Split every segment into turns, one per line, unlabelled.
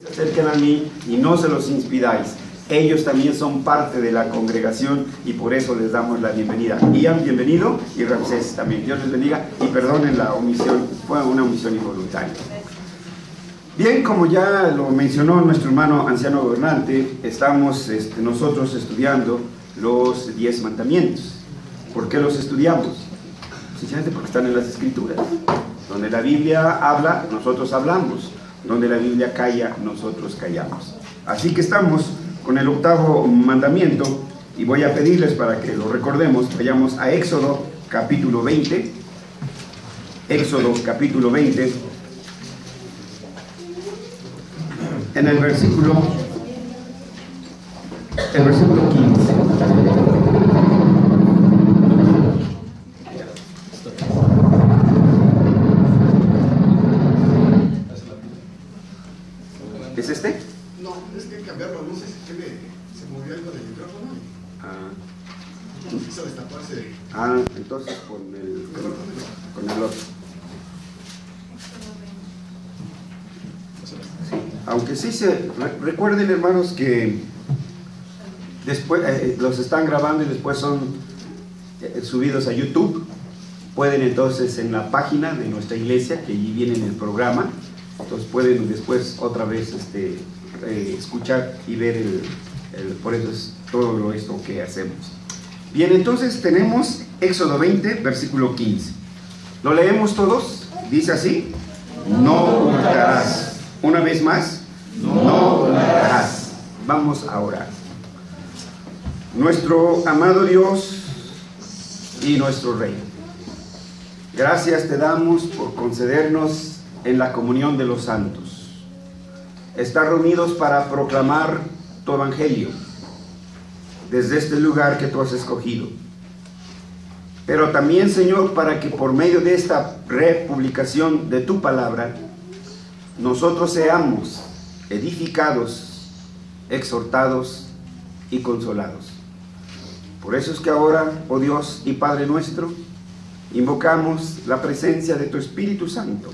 Se acerquen a mí y no se los inspiráis. Ellos también son parte de la congregación y por eso les damos la bienvenida. Ian, bienvenido, y Ramsés también. Dios les bendiga y perdonen la omisión, fue una omisión involuntaria. Bien, como ya lo mencionó nuestro hermano anciano gobernante, estamos nosotros estudiando los 10 mandamientos. ¿Por qué los estudiamos? Sencillamente porque están en las Escrituras. Donde la Biblia habla, nosotros hablamos. Donde la Biblia calla, nosotros callamos. Así que estamos con el 8º mandamiento y voy a pedirles para que lo recordemos. Vayamos a Éxodo capítulo 20. Éxodo capítulo 20. En el versículo 15. ¿Es este?
No, es que cambiarlo, no sé si se movió algo del micrófono. Quiso destaparse.
Entonces con el otro. Sí. Aunque sí recuerden, hermanos, que después los están grabando y después son subidos a YouTube. Pueden entonces en la página de nuestra iglesia, que allí viene en el programa, entonces pueden después otra vez escuchar y ver por eso es todo esto que hacemos. Bien, entonces tenemos Éxodo 20, versículo 15. ¿Lo leemos todos? Dice así: no hurtarás. Una vez más, no hurtarás. Vamos a orar. Nuestro amado Dios y nuestro Rey, gracias te damos por concedernos en la comunión de los santos estar reunidos para proclamar tu evangelio desde este lugar que tú has escogido, pero también, Señor, para que por medio de esta republicación de tu palabra nosotros seamos edificados, exhortados y consolados. Por eso es que ahora, oh Dios y Padre nuestro, invocamos la presencia de tu Espíritu Santo,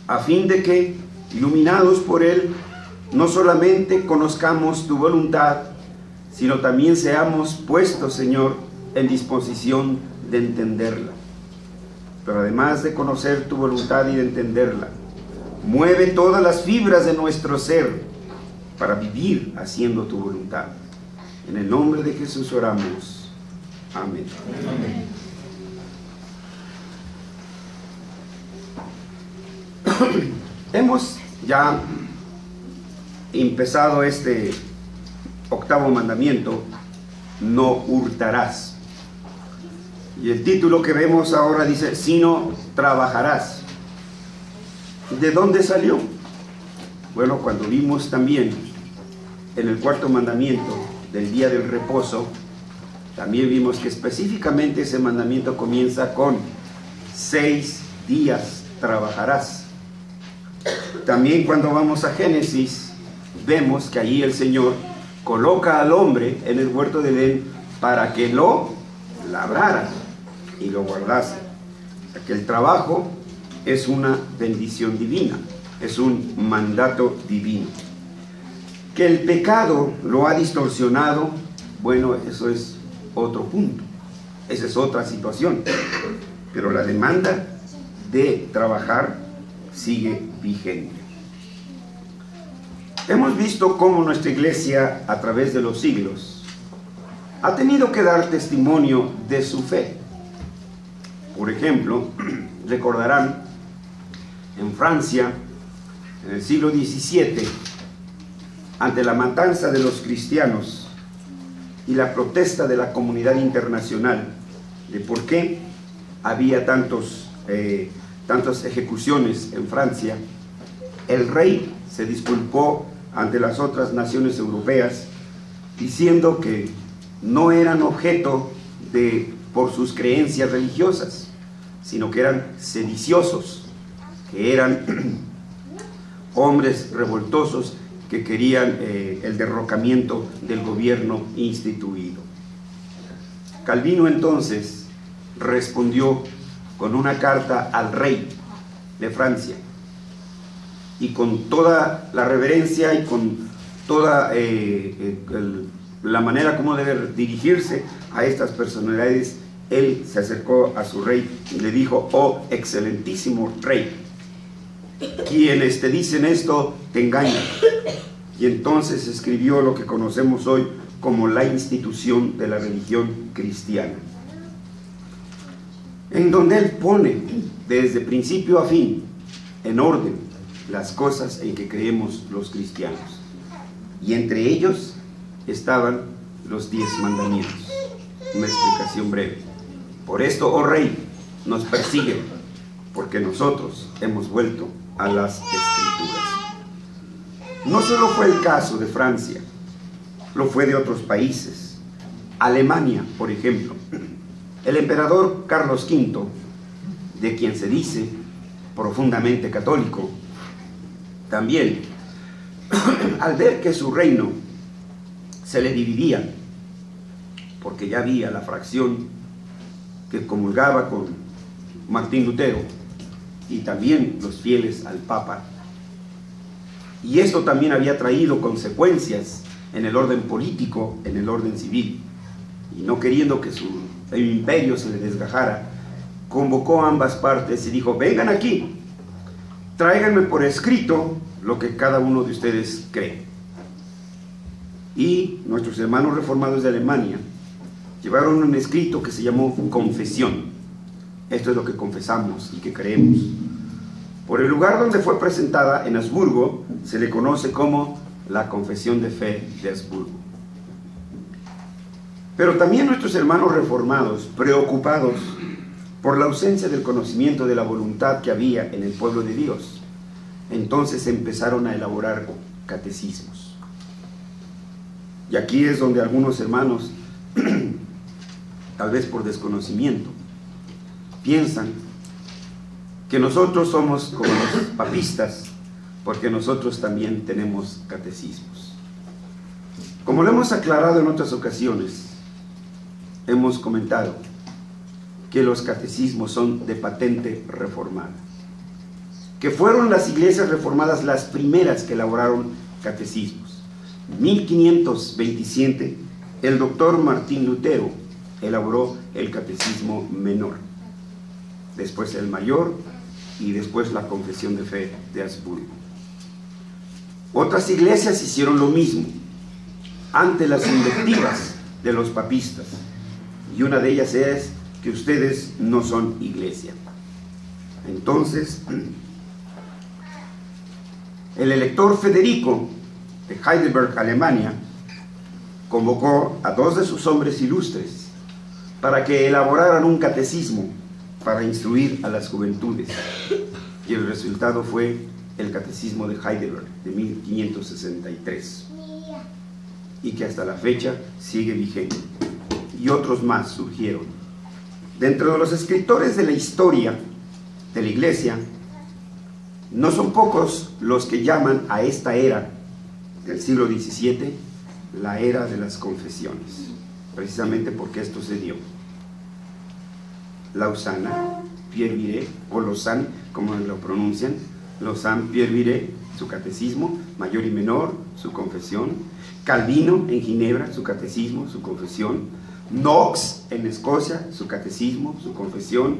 a fin de que, iluminados por Él, no solamente conozcamos tu voluntad, sino también seamos puestos, Señor, en disposición de entenderla. Pero además de conocer tu voluntad y de entenderla, mueve todas las fibras de nuestro ser para vivir haciendo tu voluntad. En el nombre de Jesús oramos. Amén. Amén. Hemos ya empezado este 8º mandamiento, no hurtarás. Y el título que vemos ahora dice, sino trabajarás. ¿De dónde salió? Bueno, cuando vimos también en el 4º mandamiento del día del reposo, también vimos que específicamente ese mandamiento comienza con 6 días trabajarás. También cuando vamos a Génesis, vemos que allí el Señor coloca al hombre en el huerto de Edén para que lo labrara y lo guardase. O sea, que el trabajo es una bendición divina, es un mandato divino. Que el pecado lo ha distorsionado, bueno, eso es otro punto, esa es otra situación. Pero la demanda de trabajar sigue vigente. Hemos visto cómo nuestra iglesia, a través de los siglos, ha tenido que dar testimonio de su fe. Por ejemplo, recordarán, en Francia, en el siglo XVII, ante la matanza de los cristianos y la protesta de la comunidad internacional de por qué había tantas ejecuciones en Francia, el rey se disculpó ante las otras naciones europeas diciendo que no eran objeto por sus creencias religiosas, sino que eran sediciosos, que eran hombres revoltosos que querían el derrocamiento del gobierno instituido. Calvino entonces respondió con una carta al rey de Francia y con toda la reverencia y con toda la manera como debe dirigirse a estas personalidades, él se acercó a su rey y le dijo: oh excelentísimo rey, quienes te dicen esto te engañan. Y entonces escribió lo que conocemos hoy como la institución de la religión cristiana, en donde él pone desde principio a fin en orden las cosas en que creemos los cristianos, y entre ellos estaban los 10 mandamientos. Una explicación breve: por esto, oh rey, nos persiguen, porque nosotros hemos vuelto a las Escrituras. No solo fue el caso de Francia, lo fue de otros países. Alemania, por ejemplo, el emperador Carlos V, de quien se dice profundamente católico, también, al ver que su reino se le dividía, porque ya había la fracción que comulgaba con Martín Lutero y también los fieles al Papa, y esto también había traído consecuencias en el orden político, en el orden civil, y no queriendo que su imperio se le desgajara, convocó a ambas partes y dijo: vengan aquí, tráiganme por escrito lo que cada uno de ustedes cree. Y nuestros hermanos reformados de Alemania llevaron un escrito que se llamó Confesión. Esto es lo que confesamos y que creemos. Por el lugar donde fue presentada, en Habsburgo, se le conoce como la Confesión de Fe de Habsburgo. Pero también nuestros hermanos reformados, preocupados por la ausencia del conocimiento de la voluntad que había en el pueblo de Dios, entonces empezaron a elaborar catecismos. Y aquí es donde algunos hermanos, tal vez por desconocimiento, piensan que nosotros somos como los papistas, porque nosotros también tenemos catecismos. Como lo hemos aclarado en otras ocasiones, hemos comentado que los catecismos son de patente reformada, que fueron las iglesias reformadas las primeras que elaboraron catecismos. En 1527, el doctor Martín Lutero elaboró el catecismo menor, después el mayor y después la Confesión de Fe de Habsburgo. Otras iglesias hicieron lo mismo ante las invectivas de los papistas, y una de ellas es que ustedes no son iglesia. Entonces, el elector Federico de Heidelberg, Alemania, convocó a 2 de sus hombres ilustres para que elaboraran un catecismo para instruir a las juventudes, y el resultado fue el Catecismo de Heidelberg de 1563, y que hasta la fecha sigue vigente. Y otros más surgieron. Dentro de los escritores de la historia de la Iglesia, no son pocos los que llaman a esta era del siglo XVII la era de las confesiones, precisamente porque esto se dio. Lausana, Pierre Viret, o Lausanne, como lo pronuncian, Lausanne, Pierre Viret, su catecismo, mayor y menor, su confesión. Calvino en Ginebra, su catecismo, su confesión. Knox en Escocia, su catecismo, su confesión.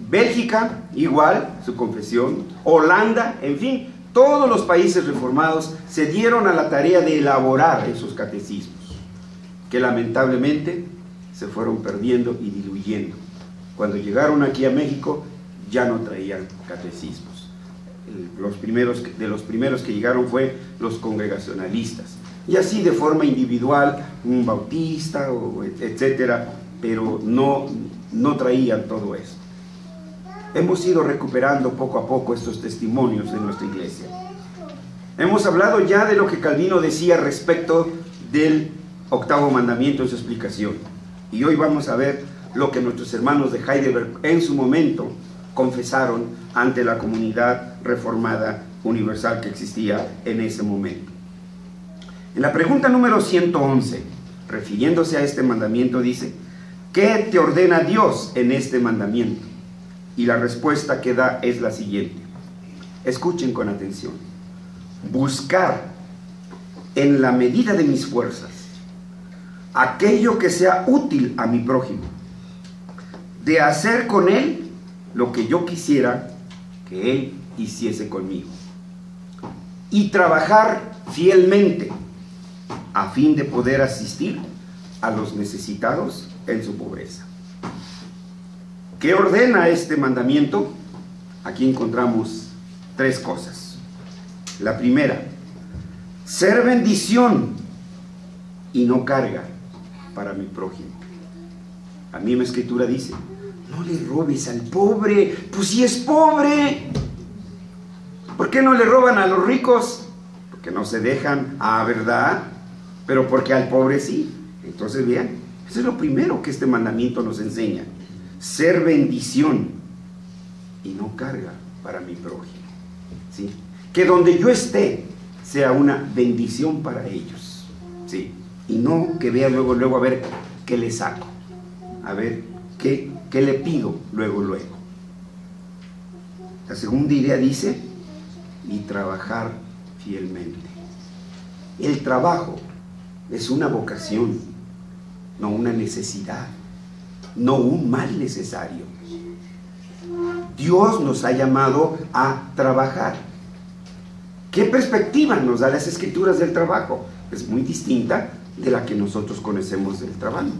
Bélgica, igual, su confesión. Holanda, en fin, todos los países reformados se dieron a la tarea de elaborar esos catecismos, que lamentablemente se fueron perdiendo y diluyendo. Cuando llegaron aquí a México, ya no traían catecismos. De los primeros que llegaron fue los congregacionalistas, y así de forma individual, un bautista, etcétera, pero no traían todo eso. Hemos ido recuperando poco a poco estos testimonios de nuestra iglesia. Hemos hablado ya de lo que Calvino decía respecto del 8º mandamiento en su explicación, y hoy vamos a ver lo que nuestros hermanos de Heidelberg en su momento confesaron ante la comunidad reformada universal que existía en ese momento. En la pregunta número 111, refiriéndose a este mandamiento, dice: ¿qué te ordena Dios en este mandamiento? Y la respuesta que da es la siguiente: Escuchen con atención. Buscar en la medida de mis fuerzas aquello que sea útil a mi prójimo, de hacer con él lo que yo quisiera que él hiciese conmigo, y trabajar fielmente a fin de poder asistir a los necesitados en su pobreza. ¿Qué ordena este mandamiento? Aquí encontramos 3 cosas. La primera, ser bendición y no carga para mi prójimo. La misma escritura dice, no le robes al pobre, pues si es pobre. ¿Por qué no le roban a los ricos? Porque no se dejan, ¿verdad? Pero porque al pobre sí. Entonces vean, eso es lo primero que este mandamiento nos enseña. Ser bendición y no carga para mi prójimo, ¿sí? Que donde yo esté sea una bendición para ellos, ¿sí? Y no que vea luego a ver qué le saco, a ver qué le pido luego. La segunda idea dice, y trabajar fielmente. El trabajo es una vocación, no una necesidad, no un mal necesario. Dios nos ha llamado a trabajar. ¿Qué perspectiva nos da las escrituras del trabajo? Es muy distinta de la que nosotros conocemos del trabajo,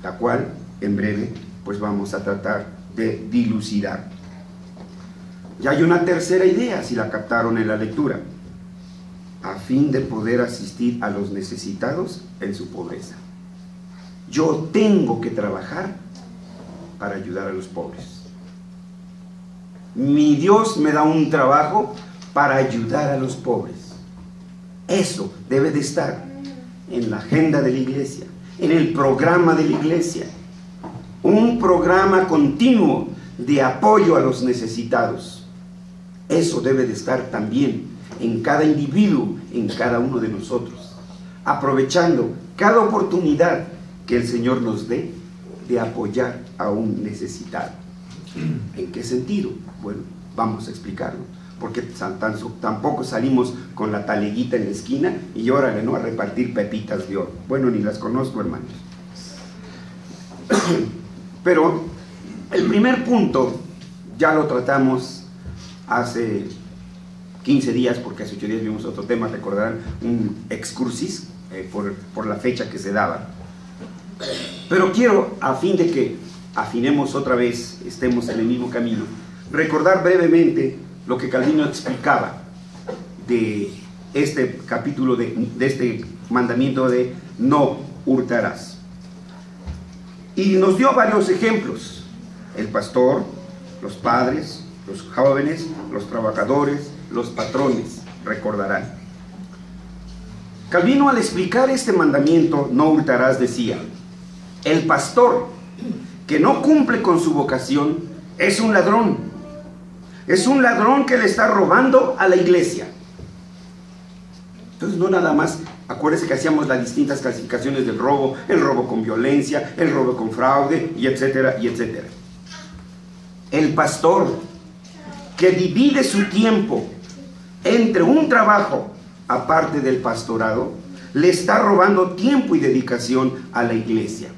la cual en breve pues vamos a tratar de dilucidar. Ya hay una tercera idea, si la captaron en la lectura, a fin de poder asistir a los necesitados en su pobreza. Yo tengo que trabajar para ayudar a los pobres. Mi Dios me da un trabajo para ayudar a los pobres. Eso debe de estar en la agenda de la iglesia, en el programa de la iglesia. Un programa continuo de apoyo a los necesitados. Eso debe de estar también en cada individuo, en cada uno de nosotros, aprovechando cada oportunidad que el Señor nos dé de apoyar a un necesitado. ¿En qué sentido? Bueno, vamos a explicarlo, porque tampoco salimos con la taleguita en la esquina y órale, ¿no?, a repartir pepitas de oro. Bueno, ni las conozco, hermanos. Pero el primer punto ya lo tratamos hace 15 días, porque hace 8 días vimos otro tema, recordarán, un excursis por la fecha que se daba. Pero quiero, a fin de que afinemos otra vez, estemos en el mismo camino, recordar brevemente lo que Calvino explicaba de este capítulo, de este mandamiento de no hurtarás. Y nos dio varios ejemplos: el pastor, los padres, los jóvenes, los trabajadores, los patrones, recordarán. Calvino, al explicar este mandamiento, no hurtarás, decía: el pastor que no cumple con su vocación es un ladrón. Es un ladrón que le está robando a la iglesia. Entonces, no nada más, acuérdense que hacíamos las distintas clasificaciones del robo: el robo con violencia, el robo con fraude, y etcétera, y etcétera. El pastor que divide su tiempo entre un trabajo aparte del pastorado, le está robando tiempo y dedicación a la iglesia.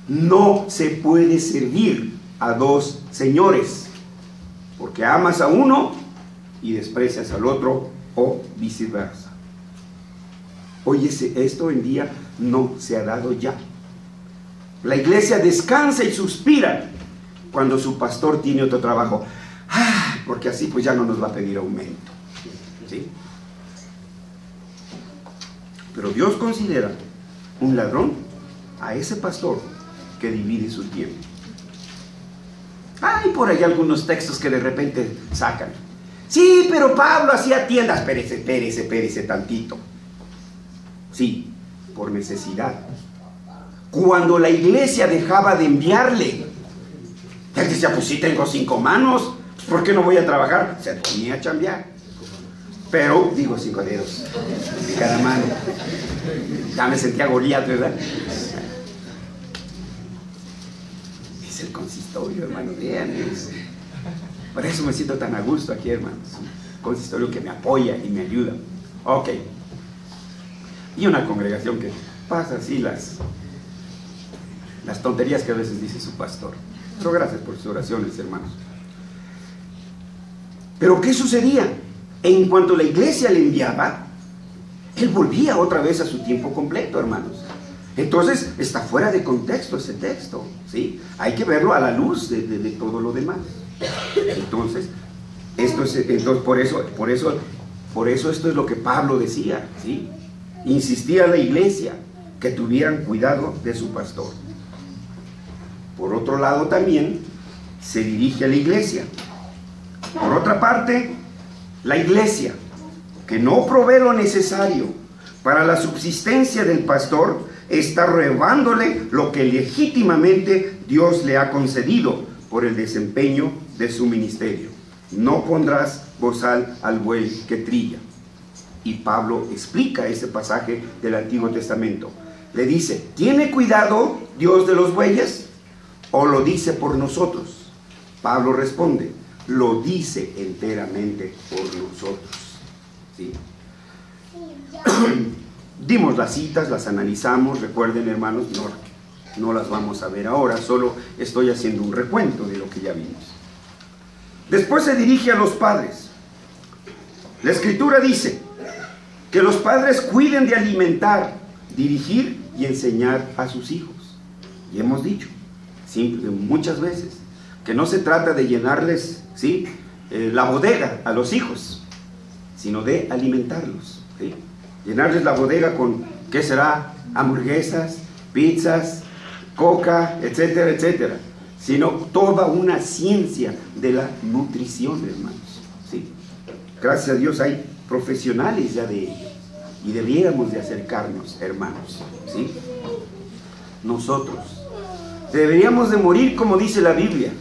No se puede servir a dos señores, porque amas a uno y desprecias al otro, o viceversa. Oye, esto en día no se ha dado ya. La iglesia descansa y suspira cuando su pastor tiene otro trabajo, porque así pues ya no nos va a pedir aumento, ¿sí? Pero Dios considera un ladrón a ese pastor que divide su tiempo. Hay por ahí algunos textos que de repente sacan: sí, pero Pablo hacía tiendas. Espérese tantito. Sí, por necesidad. Cuando la iglesia dejaba de enviarle, él decía: pues sí, tengo 5 manos, ¿por qué no voy a trabajar? Se ponía a chambear. Pero, digo, 5 dedos de cada mano. Ya me sentía Goliat, ¿verdad? Es el consistorio, hermano. Vean eso. Por eso me siento tan a gusto aquí, hermanos. consistorio que me apoya y me ayuda. Ok. Y una congregación que pasa así las tonterías que a veces dice su pastor. Pero gracias por sus oraciones, hermanos. Pero ¿qué sucedía? En cuanto la iglesia le enviaba, él volvía otra vez a su tiempo completo, hermanos. Entonces está fuera de contexto ese texto, ¿sí? Hay que verlo a la luz de todo lo demás. Entonces, por eso esto es lo que Pablo decía, ¿sí? Insistía a la iglesia que tuvieran cuidado de su pastor. Por otro lado también se dirige a la iglesia. Por otra parte, la iglesia que no provee lo necesario para la subsistencia del pastor está robándole lo que legítimamente Dios le ha concedido por el desempeño de su ministerio. No pondrás bozal al buey que trilla. Y Pablo explica ese pasaje del Antiguo Testamento. Le dice, ¿tiene cuidado Dios de los bueyes o lo dice por nosotros? Pablo responde, lo dice enteramente por nosotros. ¿Sí? Dimos las citas, las analizamos, recuerden, hermanos, no las vamos a ver ahora, solo estoy haciendo un recuento de lo que ya vimos. Después se dirige a los padres. La Escritura dice que los padres cuiden de alimentar, dirigir y enseñar a sus hijos. Y hemos dicho muchas veces que no se trata de llenarles, ¿sí?, la bodega a los hijos, sino de alimentarlos, ¿sí? Llenarles la bodega con, ¿qué será? Hamburguesas, pizzas, coca, etcétera, etcétera. Sino toda una ciencia de la nutrición, hermanos, ¿sí? Gracias a Dios hay profesionales ya de ello. Y debiéramos de acercarnos, hermanos, ¿sí? Nosotros deberíamos de morir como dice la Biblia,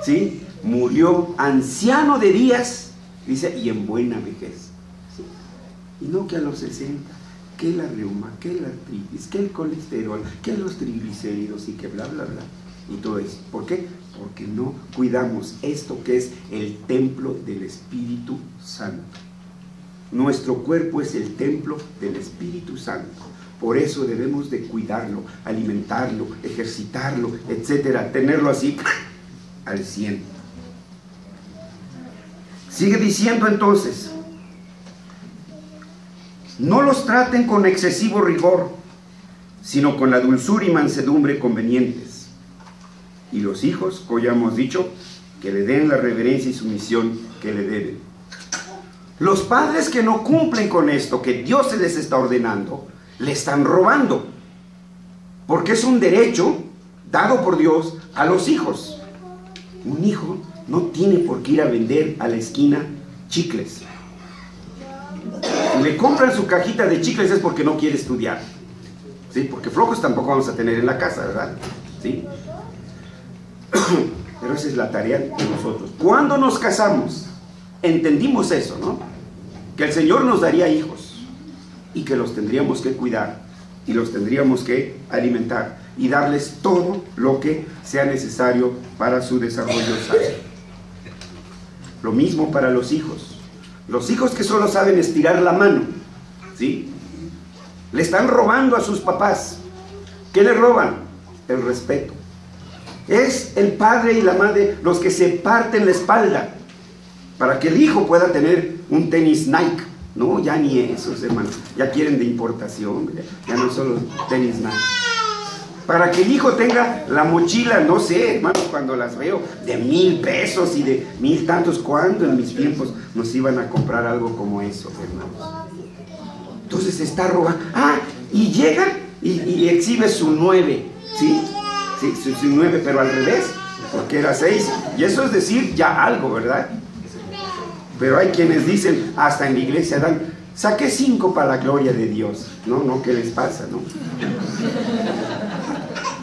¿sí? Murió anciano de días, dice, y en buena vejez, ¿sí? Y no que a los 60, que la reuma, que la artritis, que el colesterol, que los triglicéridos y que bla, bla, bla. Y todo eso. ¿Por qué? Porque no cuidamos esto que es el templo del Espíritu Santo. Nuestro cuerpo es el templo del Espíritu Santo. Por eso debemos de cuidarlo, alimentarlo, ejercitarlo, etcétera, tenerlo así al 100. Sigue diciendo entonces, no los traten con excesivo rigor, sino con la dulzura y mansedumbre convenientes. Y los hijos, como ya hemos dicho, que le den la reverencia y sumisión que le deben. Los padres que no cumplen con esto que Dios se les está ordenando, le están robando, porque es un derecho dado por Dios a los hijos. Un hijo no tiene por qué ir a vender a la esquina chicles. Si le compran su cajita de chicles es porque no quiere estudiar, ¿sí? Porque flojos tampoco vamos a tener en la casa, ¿verdad? ¿Sí? Pero esa es la tarea de nosotros. Cuando nos casamos, entendimos eso, ¿no? Que el Señor nos daría hijos y que los tendríamos que cuidar y los tendríamos que alimentar y darles todo lo que sea necesario para su desarrollo sano. Lo mismo para los hijos. Los hijos que solo saben estirar la mano, ¿sí? Le están robando a sus papás. ¿Qué le roban? El respeto. Es el padre y la madre los que se parten la espalda para que el hijo pueda tener un tenis Nike. No, ya ni esos, hermanos. Ya quieren de importación. Ya no son los tenis Nike. Para que el hijo tenga la mochila, no sé, hermanos, cuando las veo, de 1,000 pesos y de 1,000 tantos. ¿Cuándo en mis tiempos nos iban a comprar algo como eso, hermanos? Entonces se está robando. Y llega y exhibe su 9, ¿sí? Sí, su 9, pero al revés, porque era 6. Y eso es decir ya algo, ¿verdad? Pero hay quienes dicen, hasta en la iglesia dan, saqué 5 para la gloria de Dios. No, ¿qué les pasa, no?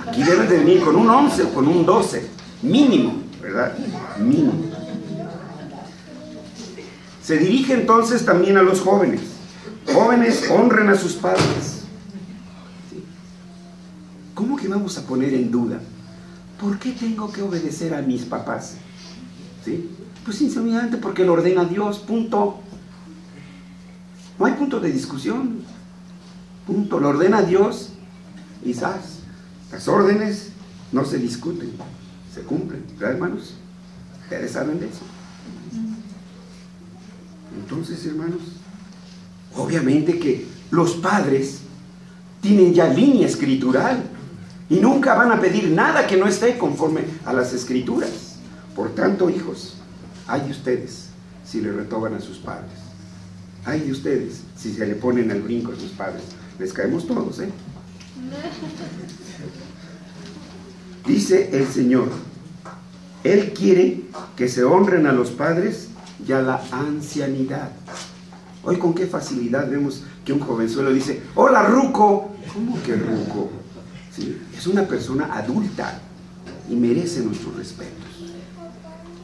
Aquí deben de venir con un 11 o con un 12, mínimo, ¿verdad? Mínimo. Se dirige entonces también a los jóvenes. Jóvenes, honren a sus padres. ¿Sí? ¿Cómo que vamos a poner en duda? ¿Por qué tengo que obedecer a mis papás? ¿Sí? Pues sencillamente porque lo ordena Dios, punto. No hay punto de discusión. Punto, lo ordena Dios y ¿sabes? Las órdenes no se discuten, se cumplen, ¿verdad, hermanos? Ustedes saben de eso. Entonces, hermanos, obviamente que los padres tienen ya línea escritural y nunca van a pedir nada que no esté conforme a las escrituras. Por tanto, hijos, ay de ustedes si le retoban a sus padres. Ay de ustedes si se le ponen al brinco a sus padres. Les caemos todos, ¿eh? Dice el Señor, Él quiere que se honren a los padres y a la ancianidad. Hoy con qué facilidad vemos que un jovenzuelo dice, hola ruco. ¿Cómo que ruco? ¿Sí? Es una persona adulta y merece nuestros respetos.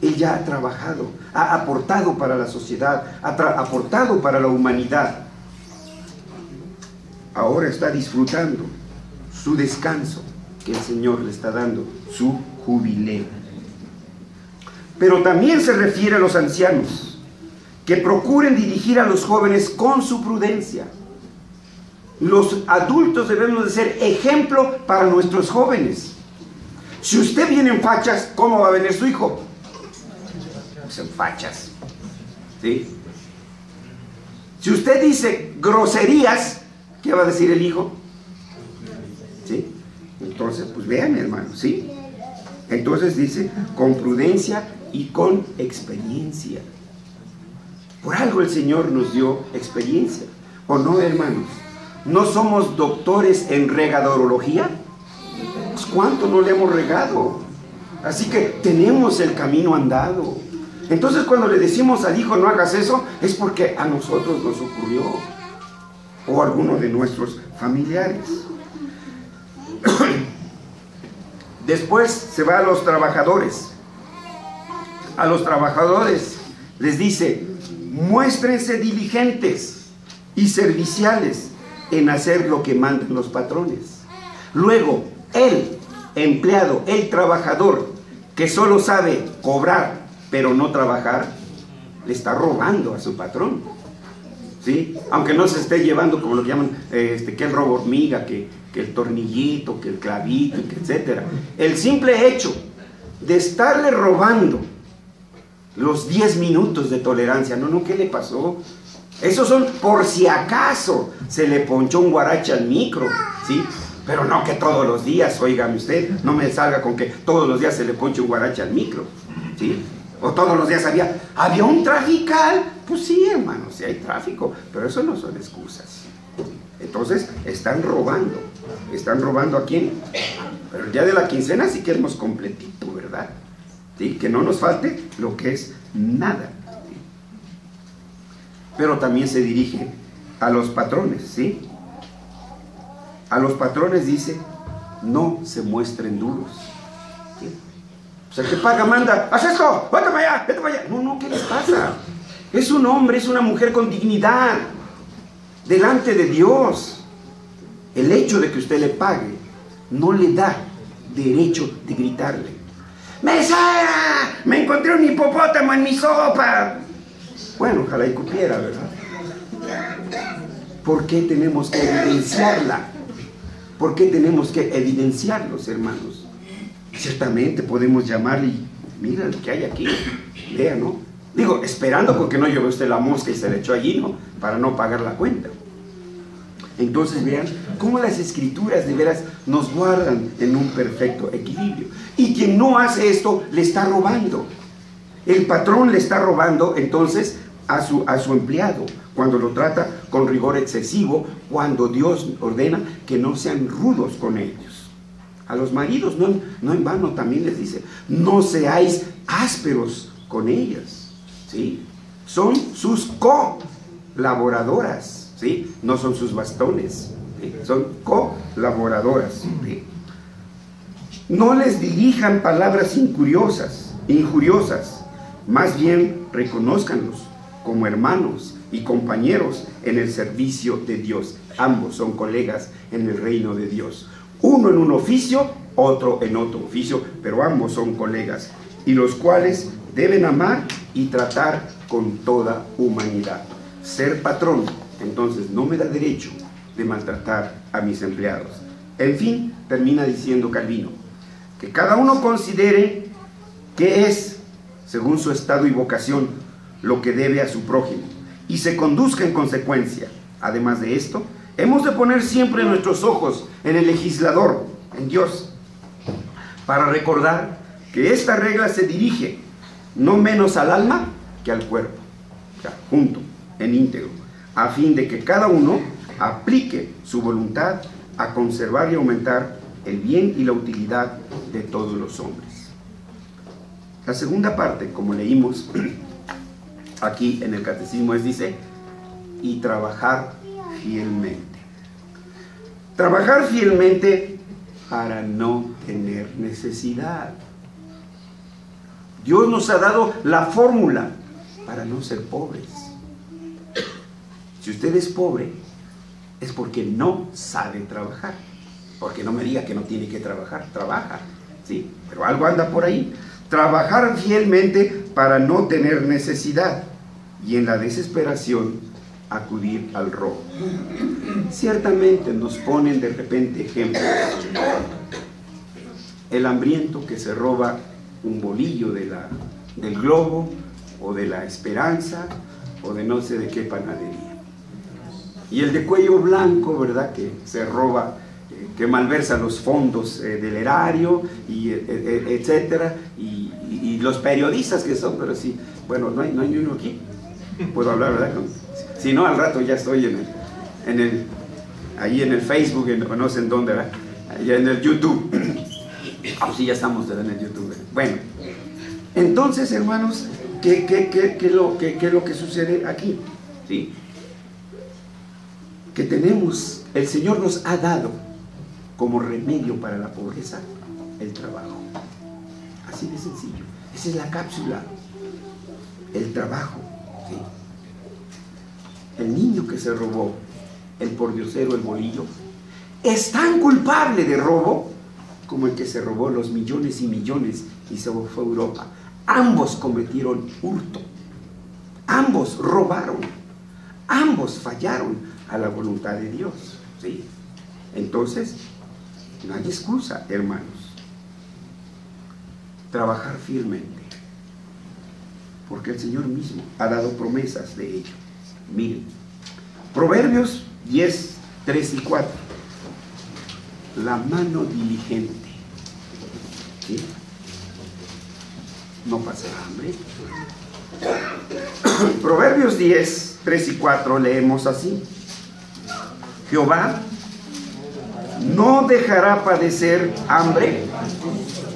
Él ya ha trabajado, ha aportado para la sociedad, ha aportado para la humanidad. Ahora está disfrutando su descanso que el Señor le está dando, su jubileo. Pero también se refiere a los ancianos, que procuren dirigir a los jóvenes con su prudencia. Los adultos debemos de ser ejemplo para nuestros jóvenes. Si usted viene en fachas, ¿cómo va a venir su hijo? Pues en fachas, ¿sí? Si usted dice groserías, ¿qué va a decir el hijo? ¿Sí? Entonces, pues vean, hermano, ¿sí? Entonces dice, con prudencia y con experiencia. Por algo el Señor nos dio experiencia, ¿o no, hermanos? ¿No somos doctores en regadorología? Pues ¿cuánto no le hemos regado? Así que tenemos el camino andado. Entonces cuando le decimos al hijo no hagas eso, es porque a nosotros nos ocurrió, o a alguno de nuestros familiares. Después se va a los trabajadores. A los trabajadores les dice, muéstrense diligentes y serviciales en hacer lo que mandan los patrones. Luego, el empleado, el trabajador, que solo sabe cobrar pero no trabajar, le está robando a su patrón, ¿sí? Aunque no se esté llevando, como lo que llaman, que el robo hormiga, que el tornillito, que el clavito, etcétera. El simple hecho de estarle robando los 10 minutos de tolerancia, no, ¿qué le pasó? Esos son por si acaso se le ponchó un guarache al micro, ¿sí? Pero no que todos los días, óigame usted, no me salga con que todos los días se le ponche un guarache al micro, ¿sí? O todos los días había un trafical. Pues sí, hermano, sí hay tráfico, pero eso no son excusas. Entonces, están robando. ¿Están robando a quién? Pero el día de la quincena sí queremos completito, ¿verdad? ¿Sí? Que no nos falte lo que es nada. ¿Sí? Pero también se dirige a los patrones, ¿sí? A los patrones dice, no se muestren duros. ¿Sí? O sea, el que paga manda, haz esto, vete para allá, vete para allá. No, ¿qué les pasa? Es un hombre, es una mujer con dignidad delante de Dios. El hecho de que usted le pague no le da derecho de gritarle, ¡mesera! ¡Me encontré un hipopótamo en mi sopa! Bueno, ojalá y cupiera, ¿verdad? ¿Por qué tenemos que evidenciarla? ¿Por qué tenemos que evidenciarlos, hermanos? Ciertamente podemos llamarle y mira lo que hay aquí, vea, ¿no? Digo, esperando porque no lleve usted la mosca y se le echó allí, ¿no? Para no pagar la cuenta. Entonces vean cómo las escrituras de veras nos guardan en un perfecto equilibrio. Y quien no hace esto le está robando. El patrón le está robando entonces a su empleado cuando lo trata con rigor excesivo, cuando Dios ordena que no sean rudos con ellos. A los maridos no en vano también les dice, no seáis ásperos con ellas, ¿sí? Son sus colaboradoras, ¿sí? No son sus bastones, ¿sí? Son colaboradoras, ¿sí? No les dirijan palabras injuriosas, más bien reconózcanlos como hermanos y compañeros en el servicio de Dios. Ambos son colegas en el reino de Dios. Uno en un oficio, otro en otro oficio, pero ambos son colegas, y los cuales deben amar y tratar con toda humanidad. Ser patrón, entonces, no me da derecho de maltratar a mis empleados. En fin, termina diciendo Calvino, que cada uno considere qué es, según su estado y vocación, lo que debe a su prójimo, y se conduzca en consecuencia. Además de esto, hemos de poner siempre nuestros ojos en el legislador, en Dios, para recordar que esta regla se dirige no menos al alma que al cuerpo, o sea, junto, en íntegro, a fin de que cada uno aplique su voluntad a conservar y aumentar el bien y la utilidad de todos los hombres. La segunda parte, como leímos aquí en el catecismo, dice, y trabajar fielmente. Trabajar fielmente para no tener necesidad. Dios nos ha dado la fórmula para no ser pobres. Si usted es pobre, es porque no sabe trabajar. Porque no me diga que no tiene que trabajar, trabaja, sí, pero algo anda por ahí. Trabajar fielmente para no tener necesidad y en la desesperación acudir al robo. Ciertamente nos ponen de repente ejemplos. El hambriento que se roba un bolillo del Globo o de la Esperanza o de no sé de qué panadería. Y el de cuello blanco, ¿verdad?, que se roba, que malversa los fondos del erario, y, etcétera, y los periodistas que son, pero sí, bueno, no hay ni uno aquí, puedo hablar, ¿verdad? Si no, al rato ya estoy ahí en el Facebook, no sé en dónde, ¿verdad? Allá en el YouTube. Sí, ya estamos en el YouTube. Bueno, entonces, hermanos, ¿qué es lo que sucede aquí? ¿Sí? Que tenemos, el Señor nos ha dado como remedio para la pobreza el trabajo. Así de sencillo. Esa es la cápsula. El trabajo. ¿Sí? El niño que se robó el pordiosero, el bolillo, es tan culpable de robo como el que se robó los millones y millones y se fue a Europa. Ambos cometieron hurto. Ambos robaron. Ambos fallaron a la voluntad de Dios. ¿Sí? Entonces, no hay excusa, hermanos. Trabajar fielmente, porque el Señor mismo ha dado promesas de ello. Miren, Proverbios 10, 3 y 4. La mano diligente, ¿sí?, no pasará hambre. Proverbios 10, 3 y 4 leemos así: Jehová no dejará padecer hambre.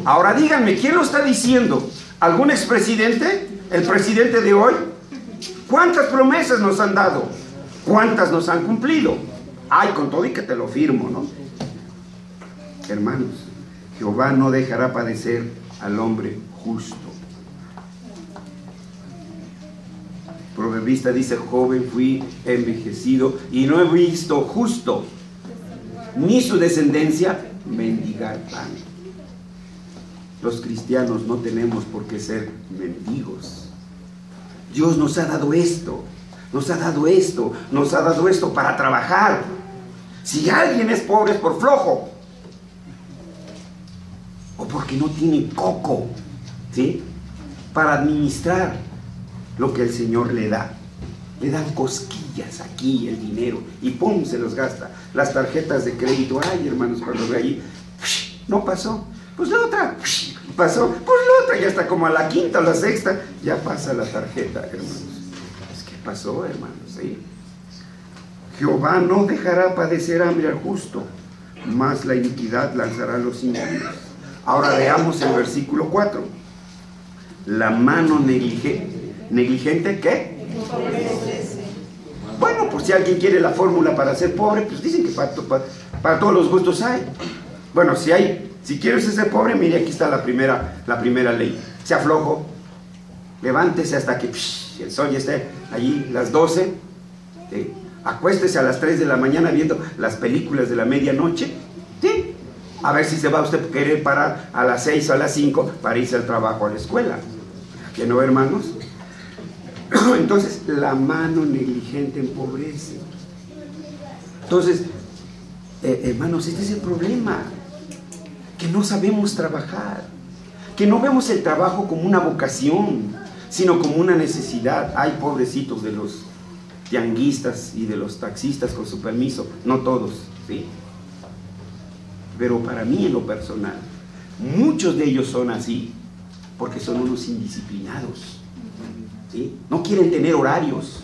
Ahora díganme, ¿quién lo está diciendo? ¿Algún expresidente? ¿El presidente de hoy? ¿Cuántas promesas nos han dado? ¿Cuántas nos han cumplido? Ay, con todo y que te lo firmo, ¿no? Hermanos, Jehová no dejará padecer al hombre justo. Proverbista dice: joven fui envejecido y no he visto justo ni su descendencia mendigar pan. Los cristianos no tenemos por qué ser mendigos. Dios nos ha dado esto, nos ha dado esto, nos ha dado esto para trabajar. Si alguien es pobre es por flojo o porque no tiene coco, ¿sí?, para administrar lo que el Señor le da. Le dan cosquillas aquí el dinero y ¡pum!, se los gasta. Las tarjetas de crédito, ay, hermanos, cuando ve allí, no pasó, pues la otra pasó, pues la otra, ya está como a la quinta o la sexta, ya pasa la tarjeta, hermanos. Es que pasó, hermanos, ¿sí? Jehová no dejará padecer hambre al justo, mas la iniquidad lanzará a los impíos. Ahora veamos el versículo 4. La mano negligente, ¿qué? Bueno, pues si alguien quiere la fórmula para ser pobre, pues dicen que para todos los gustos hay. Bueno, si quieres ser pobre, mire, aquí está la primera ley. Sea flojo, levántese hasta que el sol ya esté allí, las 12, ¿sí? Acuéstese a las 3 de la mañana viendo las películas de la medianoche, ¿sí? A ver si se va usted a querer parar a las 6 o a las 5 para irse al trabajo, a la escuela. ¿Que no, hermanos? Entonces, la mano negligente empobrece. Entonces, hermanos, este es el problema, que no sabemos trabajar, que no vemos el trabajo como una vocación, sino como una necesidad. Ay, pobrecitos de los tianguistas y de los taxistas, con su permiso, no todos, ¿sí? Pero para mí, en lo personal, muchos de ellos son así, porque son unos indisciplinados, ¿sí? No quieren tener horarios,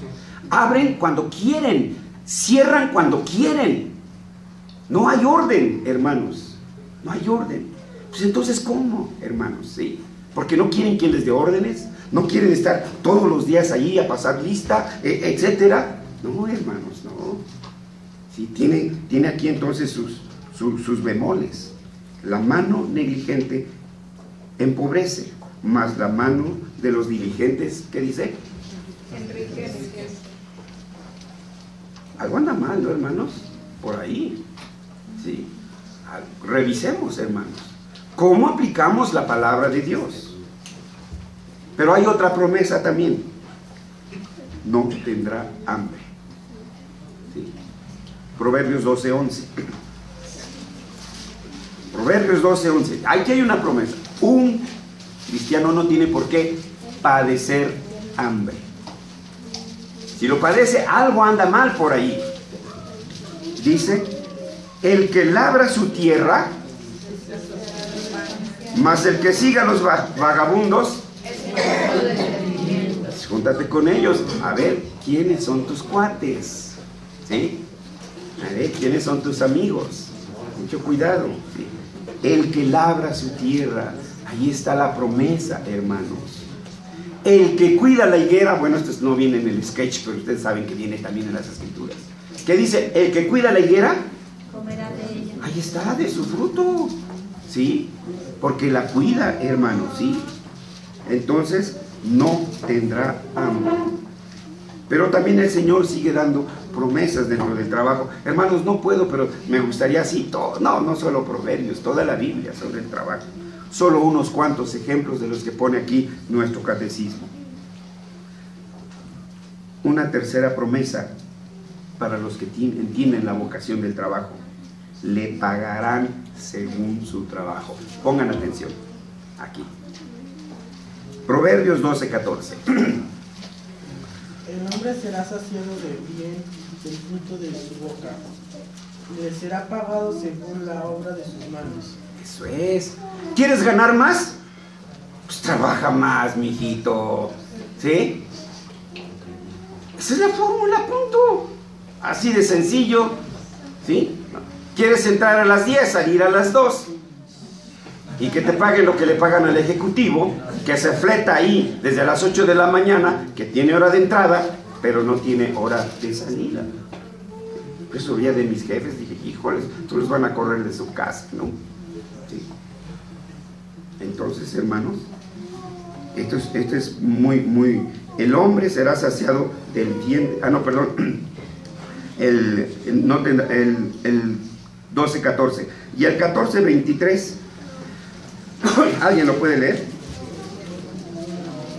abren cuando quieren, cierran cuando quieren. No hay orden, hermanos, no hay orden. Pues entonces, ¿cómo, hermanos? ¿Sí? Porque no quieren quien les dé órdenes, no quieren estar todos los días allí a pasar lista, etcétera. No, hermanos, no. Sí, tiene aquí entonces sus bemoles. La mano negligente empobrece, mas la mano de los diligentes, ¿qué dice?
Enriquece.
Algo anda mal, ¿no, hermanos? Por ahí. Sí. Revisemos, hermanos, cómo aplicamos la palabra de Dios. Pero hay otra promesa también: no tendrá hambre. ¿Sí? Proverbios 12:11. Proverbios 12:11. Aquí hay una promesa: un cristiano no tiene por qué padecer hambre. Si lo padece, algo anda mal por ahí. Dice: el que labra su tierra, mas el que siga a los vagabundos, júntate con ellos. A ver, ¿quiénes son tus cuates? ¿Sí? A ver, ¿quiénes son tus amigos? Mucho cuidado. ¿Sí? El que labra su tierra, ahí está la promesa, hermanos. El que cuida la higuera, bueno, esto no viene en el sketch, pero ustedes saben que viene también en las escrituras. ¿Qué dice? El que cuida la higuera,
Comerá de ella.
ahí está, de su fruto, ¿sí? Porque la cuida, hermanos, ¿sí? Entonces, no tendrá hambre. Pero también el Señor sigue dando promesas dentro del trabajo. Hermanos, no puedo, pero me gustaría así, todo, no solo Proverbios, toda la Biblia sobre el trabajo. Solo unos cuantos ejemplos de los que pone aquí nuestro catecismo. Una tercera promesa para los que entienden la vocación del trabajo: le pagarán según su trabajo. Pongan atención aquí. Proverbios 12:14.
El hombre será saciado de bien del fruto de su boca, y le será pagado según la obra de sus manos.
Eso es. ¿Quieres ganar más? Pues trabaja más, mijito. ¿Sí? Esa es la fórmula, punto. Así de sencillo. ¿Sí? ¿Quieres entrar a las 10, salir a las 2? Y que te paguen lo que le pagan al ejecutivo, que se fleta ahí desde las 8 de la mañana, que tiene hora de entrada, pero no tiene hora de salida. Eso oía de mis jefes, dije, híjoles, tú los van a correr de su casa, ¿no? Sí. Entonces, hermanos, esto es muy... El hombre será saciado del bien... el 12:14. Y el 14:23... ¿Alguien lo puede leer?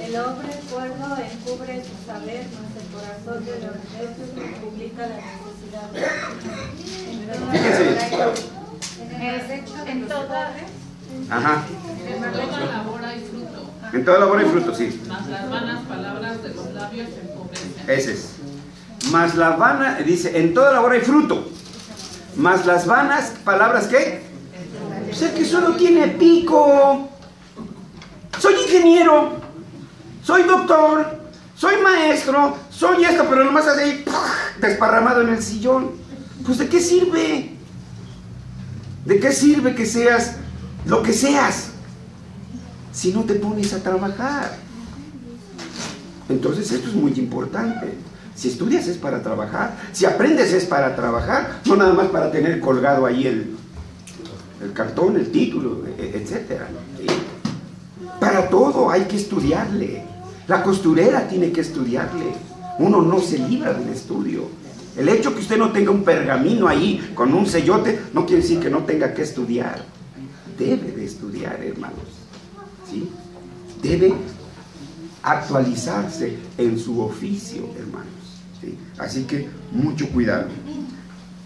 El hombre cuerdo encubre su saber, mas el corazón de los necios publica la necesidad. En toda
Ajá.
labor hay fruto,
En toda labor hay fruto, sí.
mas las vanas palabras de los labios empobrecen.
Ese es. Mas la vana, dice, en toda labor hay fruto. Mas las vanas palabras, ¿qué? O sea, que solo tiene pico. Soy ingeniero, soy doctor, soy maestro, soy esto, pero nomás así desparramado en el sillón. Pues ¿de qué sirve? ¿De qué sirve que seas lo que seas si no te pones a trabajar? Entonces esto es muy importante. Si estudias es para trabajar, si aprendes es para trabajar, no nada más para tener colgado ahí el cartón, el título, etcétera. ¿Sí? Para todo hay que estudiarle. La costurera tiene que estudiarle. Uno no se libra del estudio. El hecho que usted no tenga un pergamino ahí con un sellote no quiere decir que no tenga que estudiar. Debe de estudiar, hermanos. ¿Sí? Debe actualizarse en su oficio, hermanos. ¿Sí? Así que mucho cuidado.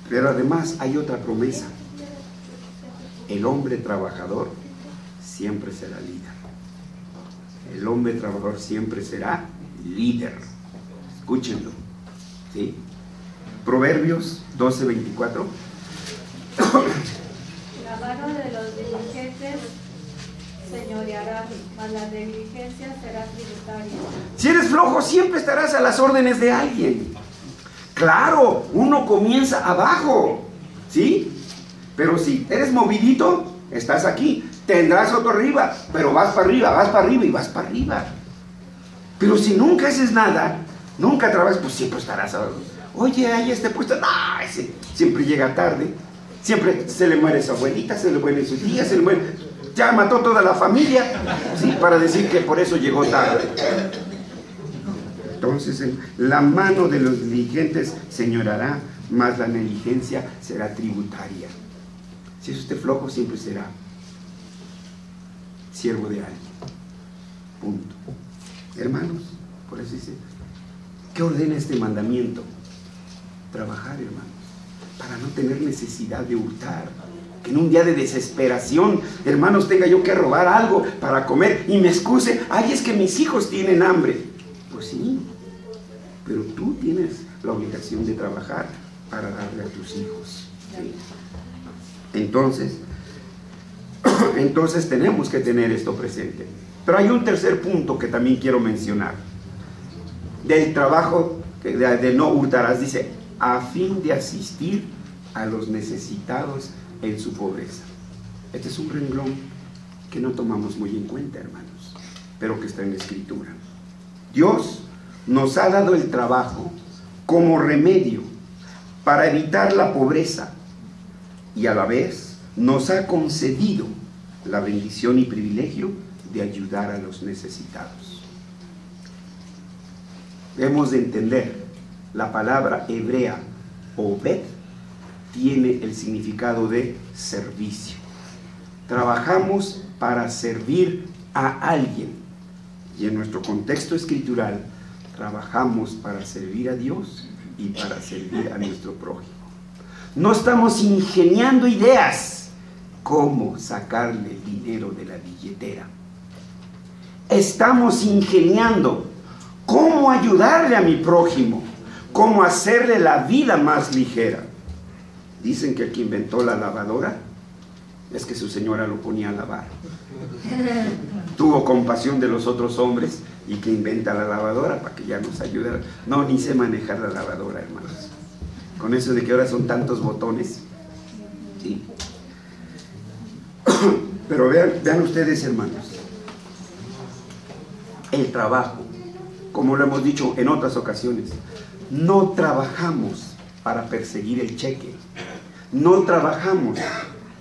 Pero además hay otra promesa. El hombre trabajador siempre será líder. El hombre trabajador siempre será líder. Escúchenlo. ¿Sí? Proverbios 12:24.
La mano de los diligentes señoreará, mas la negligencia será tributaria.
Si eres flojo, siempre estarás a las órdenes de alguien. Claro, uno comienza abajo, ¿sí? Pero si eres movidito, estás aquí. Tendrás otro arriba, pero vas para arriba, vas para arriba y vas para arriba. Pero si nunca haces nada, nunca trabajas, pues siempre estarás abajo. Oye, ahí este puesto, no, ese siempre llega tarde. Siempre se le muere su abuelita, se le muere su tía, se le muere... Ya mató toda la familia, ¿sí? Para decir que por eso llegó tarde. Entonces, la mano de los diligentes señorará, mas la negligencia será tributaria. Si es usted flojo, siempre será siervo de alguien. Punto. Hermanos, por eso dice, ¿qué ordena este mandamiento? Trabajar, hermanos, para no tener necesidad de hurtar. Que en un día de desesperación, hermanos, tenga yo que robar algo para comer y me excuse, ay, es que mis hijos tienen hambre. Pues sí, pero tú tienes la obligación de trabajar para darle a tus hijos. ¿Sí? Entonces tenemos que tener esto presente. Pero hay un tercer punto que también quiero mencionar. Del trabajo de no hurtarás, dice, a fin de asistir a los necesitados en su pobreza. Este es un renglón que no tomamos muy en cuenta, hermanos, pero que está en la Escritura. Dios nos ha dado el trabajo como remedio para evitar la pobreza y a la vez nos ha concedido la bendición y privilegio de ayudar a los necesitados. Debemos de entender, la palabra hebrea obed tiene el significado de servicio. Trabajamos para servir a alguien. Y en nuestro contexto escritural, trabajamos para servir a Dios y para servir a nuestro prójimo. No estamos ingeniando ideas cómo sacarle el dinero de la billetera. Estamos ingeniando cómo ayudarle a mi prójimo, cómo hacerle la vida más ligera. Dicen que el que inventó la lavadora es que su señora lo ponía a lavar. Tuvo compasión de los otros hombres y que inventa la lavadora para que ya nos ayude. No, ni sé manejar la lavadora, hermanos. Con eso de que ahora son tantos botones. Sí. Pero vean ustedes, hermanos, el trabajo, como lo hemos dicho en otras ocasiones, no trabajamos para perseguir el cheque, no trabajamos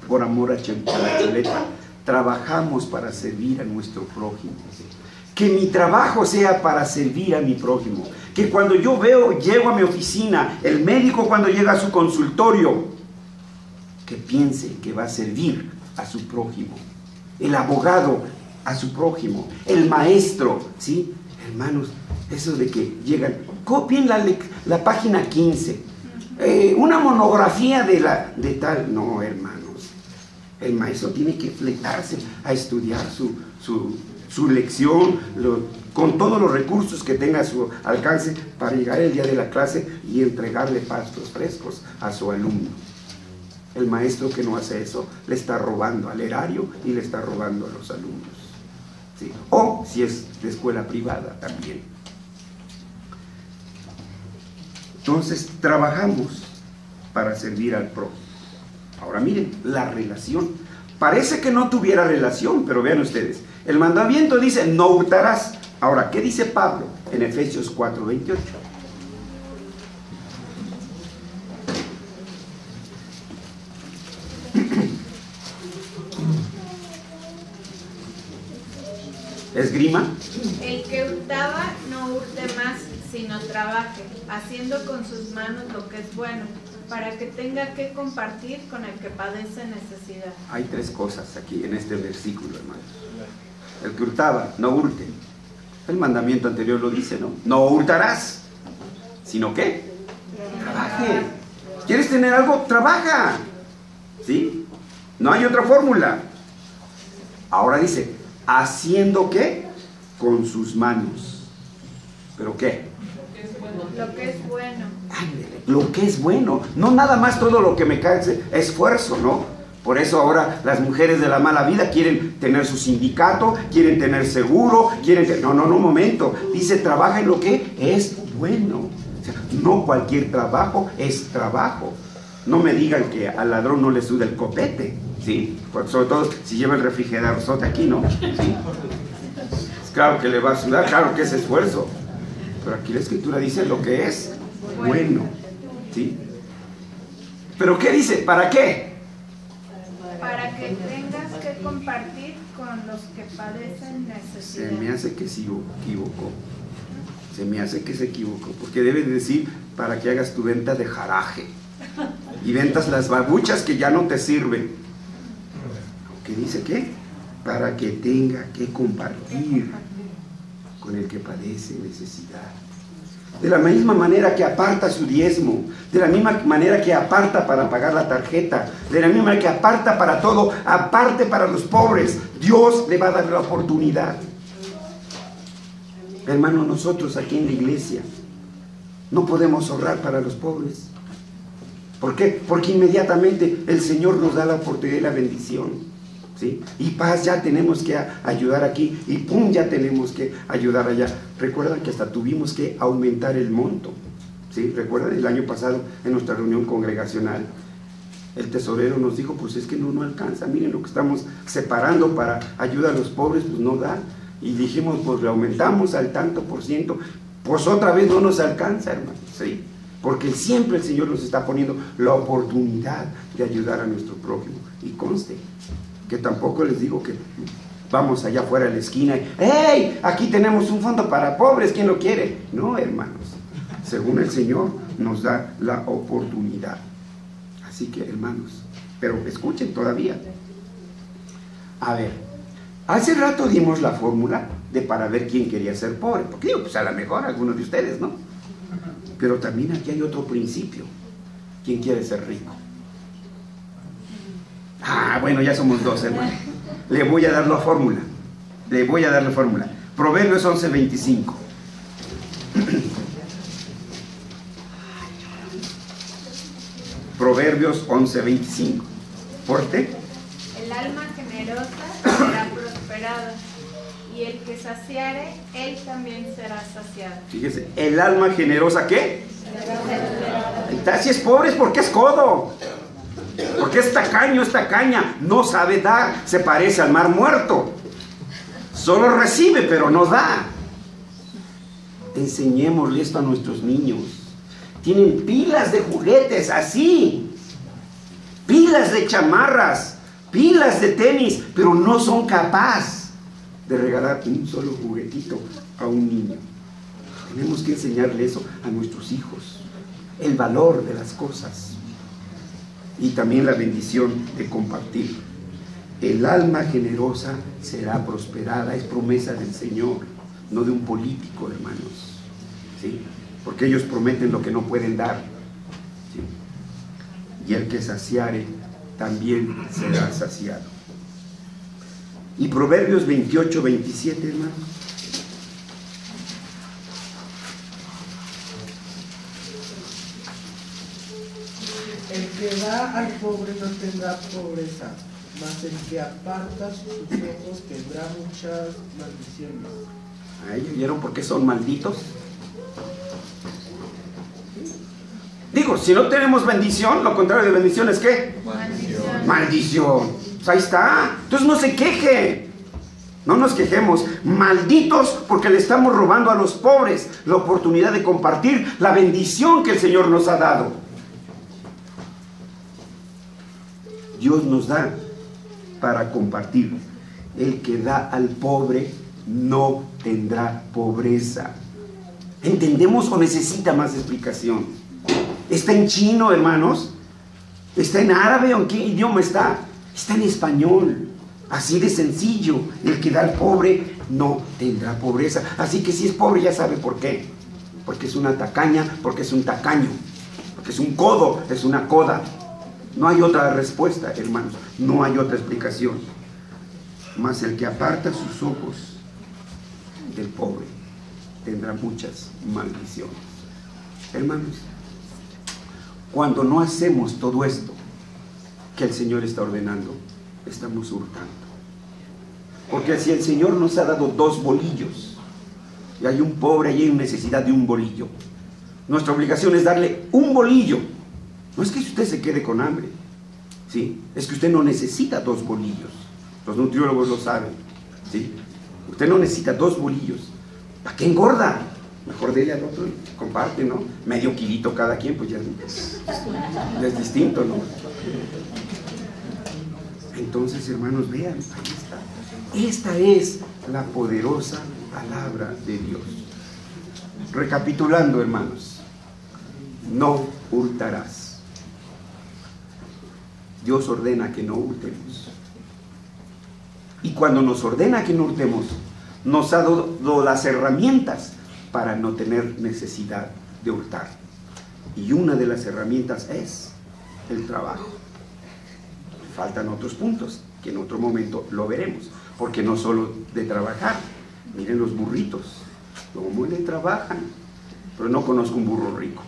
por amor a la chuleta, trabajamos para servir a nuestro prójimo. Que mi trabajo sea para servir a mi prójimo, que cuando yo llego a mi oficina, el médico cuando llega a su consultorio, que piense que va a servir a su prójimo, el abogado a su prójimo, el maestro, ¿sí? Hermanos, eso de que llegan, copien la página 15, una monografía de tal, no, hermanos, el maestro tiene que fletarse a estudiar su lección, con todos los recursos que tenga a su alcance para llegar el día de la clase y entregarle pastos frescos a su alumno. El maestro que no hace eso le está robando al erario y le está robando a los alumnos. ¿Sí? O si es de escuela privada también. Entonces trabajamos para servir al prójimo. Ahora miren, la relación. Parece que no tuviera relación, pero vean ustedes. El mandamiento dice, no hurtarás. Ahora, ¿qué dice Pablo en Efesios 4:28? ¿Esgrima?
El que hurtaba no hurte más, sino trabaje, haciendo con sus manos lo que es bueno, para que tenga que compartir con el que padece necesidad.
Hay tres cosas aquí en este versículo, hermanos. El que hurtaba, no hurte. El mandamiento anterior lo dice, ¿no? No hurtarás, sino que trabaje. ¿Quieres tener algo? Trabaja. ¿Sí? No hay otra fórmula. Ahora dice, ¿haciendo qué? Con sus manos. ¿Pero qué?
Lo que es bueno.
Ándele, lo que es bueno. No nada más todo lo que me canse, esfuerzo, ¿no? Por eso ahora las mujeres de la mala vida quieren tener su sindicato, quieren tener seguro, No, un momento. Dice, trabaja en lo que es bueno. O sea, no cualquier trabajo es trabajo. No me digan que al ladrón no le suda el copete, ¿sí? Sobre todo si lleva el refrigerador aquí, ¿no? ¿Sí? Claro que le va a sudar, claro que es esfuerzo. Pero aquí la Escritura dice lo que es bueno, ¿sí? ¿Pero qué dice? ¿Para qué?
Para que tengas que compartir con los que padecen necesidad.
Se me hace que se equivocó. Se me hace que se equivocó. Porque debe decir para que hagas tu venta de jaraje. Y ventas las babuchas que ya no te sirven. ¿Qué dice qué? Para que tenga que compartir con el que padece necesidad. De la misma manera que aparta su diezmo, de la misma manera que aparta para pagar la tarjeta, de la misma manera que aparta para todo, aparte para los pobres, Dios le va a dar la oportunidad. Hermano, nosotros aquí en la iglesia no podemos ahorrar para los pobres. ¿Por qué? Porque inmediatamente el Señor nos da la oportunidad y la bendición. ¿Sí? Y paz, ya tenemos que ayudar aquí, y pum, ya tenemos que ayudar allá. Recuerdan que hasta tuvimos que aumentar el monto, ¿sí? Recuerdan el año pasado en nuestra reunión congregacional, el tesorero nos dijo, pues es que no alcanza, miren lo que estamos separando para ayuda a los pobres, pues no da. Y dijimos, pues le aumentamos al tanto por ciento, pues otra vez no nos alcanza, hermano, ¿sí? Porque siempre el Señor nos está poniendo la oportunidad de ayudar a nuestro prójimo. Y conste que tampoco les digo que vamos allá afuera a la esquina y ¡hey! Aquí tenemos un fondo para pobres, ¿quién lo quiere? No, hermanos, según el Señor nos da la oportunidad. Así que, hermanos, pero escuchen todavía. A ver, hace rato dimos la fórmula de para ver quién quería ser pobre, porque digo, pues a lo mejor algunos de ustedes, ¿no? Pero también aquí hay otro principio. ¿Quién quiere ser rico? Ah, bueno, ya somos dos, hermano. Le voy a dar la fórmula. Proverbios 11:25. Proverbios 11:25. ¿Porte?
El alma generosa será prosperada, y el que saciare, él también será saciado.
Fíjese, el alma generosa, ¿qué? Si es pobre es porque es codo. Porque es tacaño, es tacaña, no sabe dar, se parece al mar muerto. Solo recibe, pero no da. Enseñémosle esto a nuestros niños. Tienen pilas de juguetes así, pilas de chamarras, pilas de tenis, pero no son capaces de regalar un solo juguetito a un niño. Tenemos que enseñarle eso a nuestros hijos, el valor de las cosas. Y también la bendición de compartir. El alma generosa será prosperada, es promesa del Señor, no de un político, hermanos, ¿sí? Porque ellos prometen lo que no pueden dar, ¿sí? Y el que saciare también será saciado. Y Proverbios 28:27, hermanos.
El que da al pobre no tendrá pobreza, mas el que aparta sus ojos tendrá muchas maldiciones.
¿Ahí vieron por qué son malditos? Digo, si no tenemos bendición, lo contrario de bendición es ¿qué? Maldición. Pues ahí está. Entonces no se queje. No nos quejemos. Malditos porque le estamos robando a los pobres la oportunidad de compartir la bendición que el Señor nos ha dado. Dios nos da para compartir. El que da al pobre no tendrá pobreza. ¿Entendemos o necesita más explicación? ¿Está en chino, hermanos? ¿Está en árabe o en qué idioma está? Está en español. Así de sencillo. El que da al pobre no tendrá pobreza. Así que si es pobre ya sabe por qué. Porque es una tacaña, porque es un tacaño, porque es un codo, es una coda. No hay otra respuesta, hermanos, no hay otra explicación. Mas el que aparta sus ojos del pobre tendrá muchas maldiciones. Hermanos, cuando no hacemos todo esto que el Señor está ordenando, estamos hurtando. Porque si el Señor nos ha dado 2 bolillos, y hay un pobre y hay una necesidad de un bolillo, nuestra obligación es darle un bolillo. No es que usted se quede con hambre, ¿sí? Es que usted no necesita 2 bolillos. Los nutriólogos lo saben, ¿sí? Usted no necesita 2 bolillos. ¿Para qué engorda? Mejor dele al otro y comparte, ¿no? Medio kilito cada quien, pues ya es distinto, ¿no? Entonces, hermanos, vean, ahí está. Esta es la poderosa palabra de Dios. Recapitulando, hermanos, no hurtarás. Dios ordena que no hurtemos. Y cuando nos ordena que no hurtemos, nos ha dado las herramientas para no tener necesidad de hurtar. Y una de las herramientas es el trabajo. Faltan otros puntos que en otro momento lo veremos, porque no solo de trabajar. Miren los burritos, cómo le trabajan, pero no conozco un burro rico.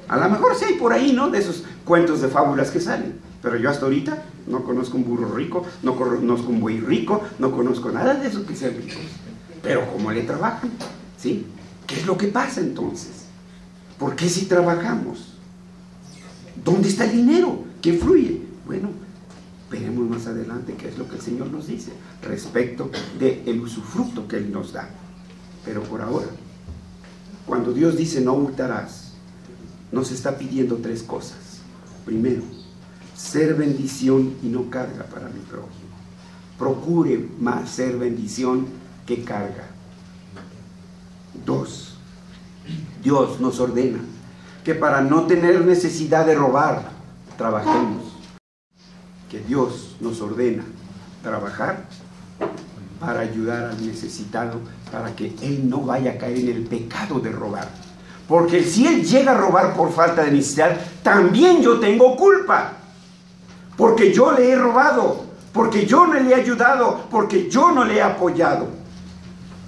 A lo mejor sí hay por ahí, ¿no? De esos cuentos de fábulas que salen, pero yo hasta ahorita no conozco un burro rico, no conozco un buey rico, no conozco nada de esos que sean ricos. Pero cómo le trabajan, ¿sí? ¿Qué es lo que pasa entonces? ¿Por qué si trabajamos? ¿Dónde está el dinero? ¿Qué fluye? Bueno, veremos más adelante qué es lo que el Señor nos dice respecto del usufructo que Él nos da. Pero por ahora, cuando Dios dice no hurtarás, nos está pidiendo 3 cosas. Primero, ser bendición y no carga para mi prójimo. Procure más ser bendición que carga. 2, Dios nos ordena que para no tener necesidad de robar, trabajemos. Que Dios nos ordena trabajar para ayudar al necesitado, para que él no vaya a caer en el pecado de robar. Porque si él llega a robar por falta de necesidad, también yo tengo culpa. Porque yo le he robado, porque yo no le he ayudado, porque yo no le he apoyado.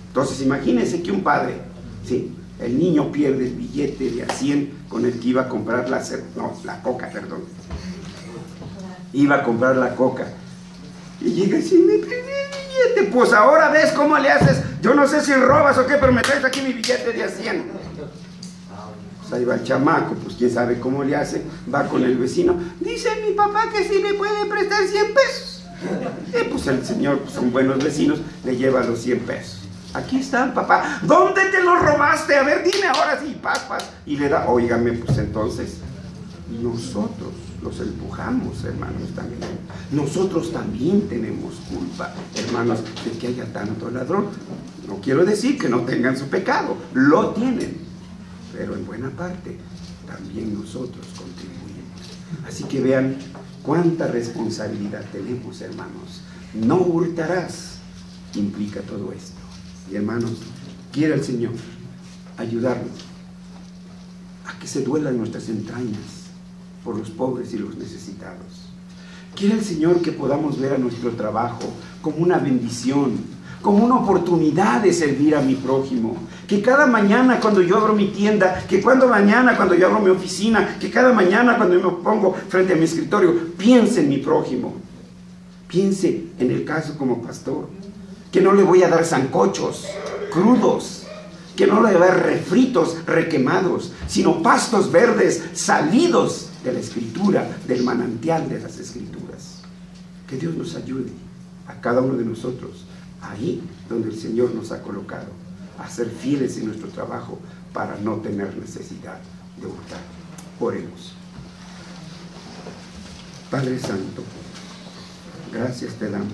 Entonces imagínense que un padre, sí, el niño pierde el billete de $100 con el que iba a comprar la coca, perdón. Iba a comprar la coca. Y llega y dice, me perdí el billete. Pues ahora ves cómo le haces. Yo no sé si robas o qué, pero me traes aquí mi billete de $100. Pues ahí va el chamaco, pues quién sabe cómo le hace. Va con el vecino. Dice mi papá que sí le puede prestar 100 pesos. Y pues el señor, pues son buenos vecinos, le lleva los 100 pesos. Aquí están, papá. ¿Dónde te los robaste? A ver, dime ahora sí, papas. Y le da, óigame, pues entonces, nosotros los empujamos, hermanos, también. Nosotros también tenemos culpa, hermanos, de que haya tanto ladrón. No quiero decir que no tengan su pecado, lo tienen, pero en buena parte también nosotros contribuimos. Así que vean cuánta responsabilidad tenemos, hermanos. No hurtarás implica todo esto. Y hermanos, quiera el Señor ayudarnos a que se duelan nuestras entrañas por los pobres y los necesitados. Quiere el Señor que podamos ver a nuestro trabajo como una bendición, como una oportunidad de servir a mi prójimo. Que cada mañana cuando yo abro mi tienda, que mañana cuando yo abro mi oficina, que cada mañana cuando yo me pongo frente a mi escritorio, piense en mi prójimo. Piense en el caso como pastor, que no le voy a dar sancochos crudos, que no le voy a dar refritos, requemados, sino pastos verdes salidos de la Escritura, del manantial de las Escrituras. Que Dios nos ayude a cada uno de nosotros, ahí donde el Señor nos ha colocado, a ser fieles en nuestro trabajo para no tener necesidad de hurtar. Oremos. Padre Santo, gracias te damos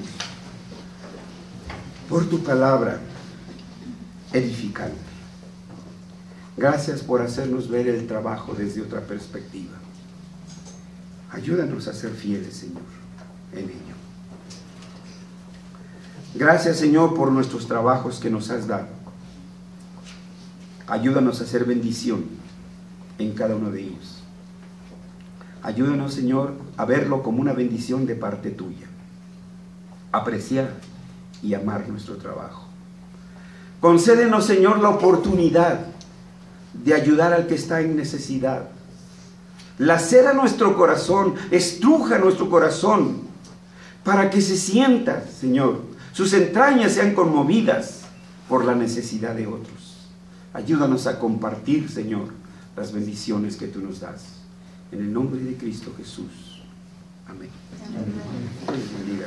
por tu palabra edificante. Gracias por hacernos ver el trabajo desde otra perspectiva. Ayúdanos a ser fieles, Señor, en ello. Gracias, Señor, por nuestros trabajos que nos has dado. Ayúdanos a hacer bendición en cada uno de ellos. Ayúdanos, Señor, a verlo como una bendición de parte tuya. Apreciar y amar nuestro trabajo. Concédenos, Señor, la oportunidad de ayudar al que está en necesidad. Lacera nuestro corazón, estruja nuestro corazón, para que se sienta, Señor, sus entrañas sean conmovidas por la necesidad de otros. Ayúdanos a compartir, Señor, las bendiciones que tú nos das. En el nombre de Cristo Jesús. Amén. Amén. Bendiga.